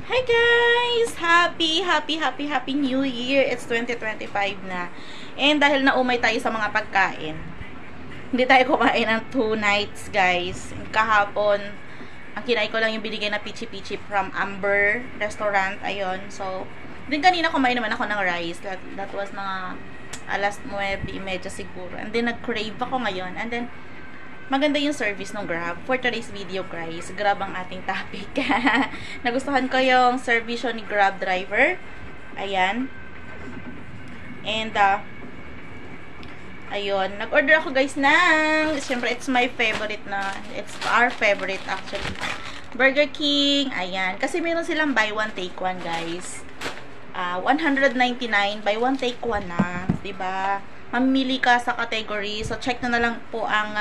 Hi guys! Happy New Year! It's 2025 na. And dahil naumay tayo sa mga pagkain, hindi tayo kumain ng 2 nights guys. Kahapon, ang kinain ko lang yung binigay na pichi-pichi from Amber Restaurant. Ayun. So, din kanina kumain naman ako ng rice. That was mga alas 9:30 siguro. And then nag-crave ako ngayon. And then, maganda yung service ng Grab. For today's video guys, Grab ang ating topic. Nagustuhan ko yung service ni Grab driver. Ayan. And, ayun. Nag-order ako guys ng, siyempre it's my favorite na, it's our favorite actually. Burger King. Ayan. Kasi meron silang buy one take one guys. 199 buy one take one na. Diba? Mamili ka sa category. So, check na lang po ang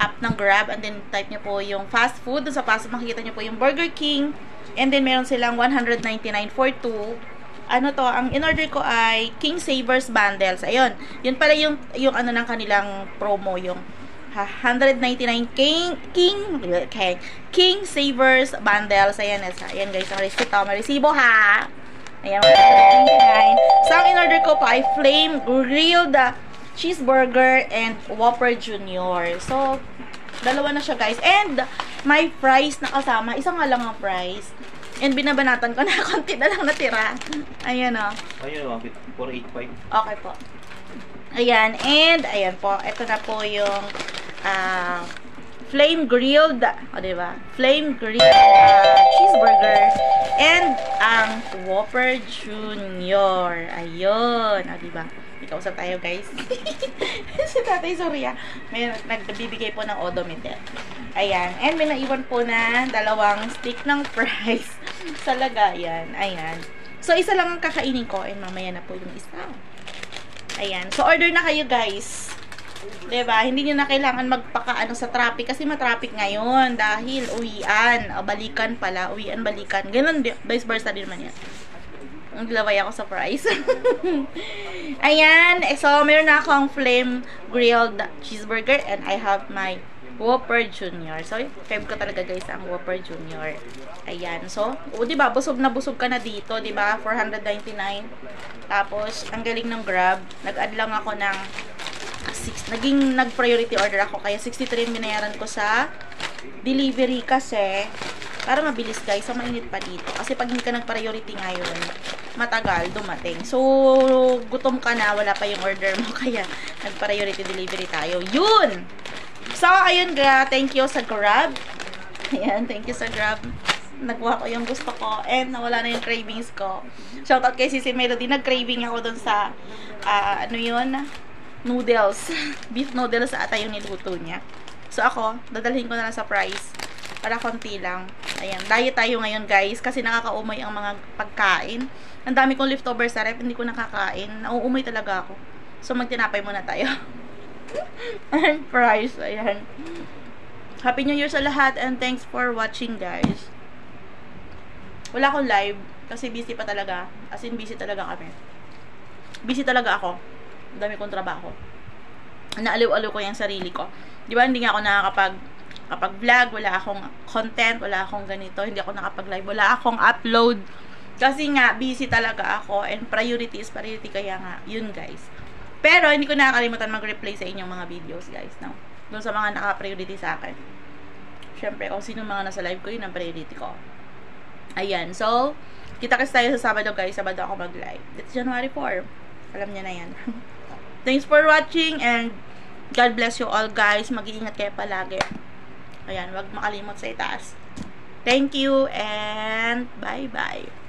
app ng Grab, and then type nyo po yung fast food. Doon sa fast food, makikita nyo po yung Burger King, and then meron silang 199 for 2. Ano to, ang in-order ko ay King Savers Bundles. Ayun, yun pala yung ano ng kanilang promo, yung 199 King Savers Bundles. Ayan guys, ang receipt, may resibo ha. Ayan, 199. So, ang in-order ko po ay Flame Grilled Cheeseburger and Whopper Junior. So, dalawa na siya guys. And, may fries na kasama. Isang nga lang ang fries. And, binabanatan ko na. Konti na lang natira. Ayan o. Ayun o, 485. Okay po. Ayan. And, ayan po. Ito na po yung Flame Grilled. O, diba? Flame Grilled Cheeseburger. And, ang Whopper Junior. Ayun. O, diba? Ikausap tayo guys. Si Tatay Surya may nagbibigay po ng odometer. Ayan. And may naiwan po na 2 stick ng fries sa lagayan. Ayan. So, isa lang ang kakainin ko and mamaya na po yung isa. Ayan. So, order na kayo guys. Diba? Hindi nyo na kailangan magpakaano sa traffic kasi matraffic ngayon dahil uwian. O, balikan pala. Uwian, balikan. Ganun, vice versa din naman yan. Naglaway ako sa fries. Ayan. So, meron na akong Flame Grilled Cheeseburger and I have my Whopper Junior. So, favorite ko talaga guys ang Whopper Junior. Ayan. So, diba, busog na busog ka na dito, diba? 499. Tapos, ang galing ng Grab. Nag-add lang ako ng nag-priority order ako. Kaya 63 binayaran ko sa delivery kasi para mabilis guys. So, mainit pa dito. Kasi pag hindi ka nag-priority ngayon, matagal dumating. So, gutom ka na, wala pa yung order mo. Kaya, nag-priority delivery tayo. Yun! So, ayun, thank you sa Grab. Ayan, thank you sa Grab. Nagkuha ko yung gusto ko. And, nawala na yung cravings ko. Shoutout kay Sisi Melody. Nag-craving ako dun sa, ano yun? Noodles. Beef noodles ata yung niluto niya. So, ako, dadalhin ko na lang sa price. Para konti lang. Ayan, diet tayo ngayon guys. Kasi nakakaumay ang mga pagkain. Ang dami kong leftover sa ref. Hindi ko nakakain. Nauumay talaga ako. So, magtinapay muna tayo. And price. Ayan. Happy New Year sa lahat. And thanks for watching guys. Wala akong live. Kasi busy pa talaga. As in, busy talaga kami. Busy talaga ako. Ang dami kong trabaho. Naaliw-aliw ko yung sarili ko. Di ba, hindi nga ako nakakapag-vlog, wala akong content, wala akong ganito, hindi ako nakapag-live, wala akong upload. Kasi nga, busy talaga ako, and priority is priority, kaya nga, yun guys. Pero, hindi ko nakakalimutan mag-replay sa inyong mga videos, guys, no? Doon sa mga naka-priority sa akin. Siyempre, kung sino mga nasa live ko, yun ang priority ko. Ayan, so, kita-kits tayo sa Sabado, guys. Sabado ako mag-live. It's January 4. Alam niya na yan. Thanks for watching, and God bless you all, guys. Mag-iingat kayo palagi. Ayan, wag makalimot sa itaas. Thank you, and bye-bye.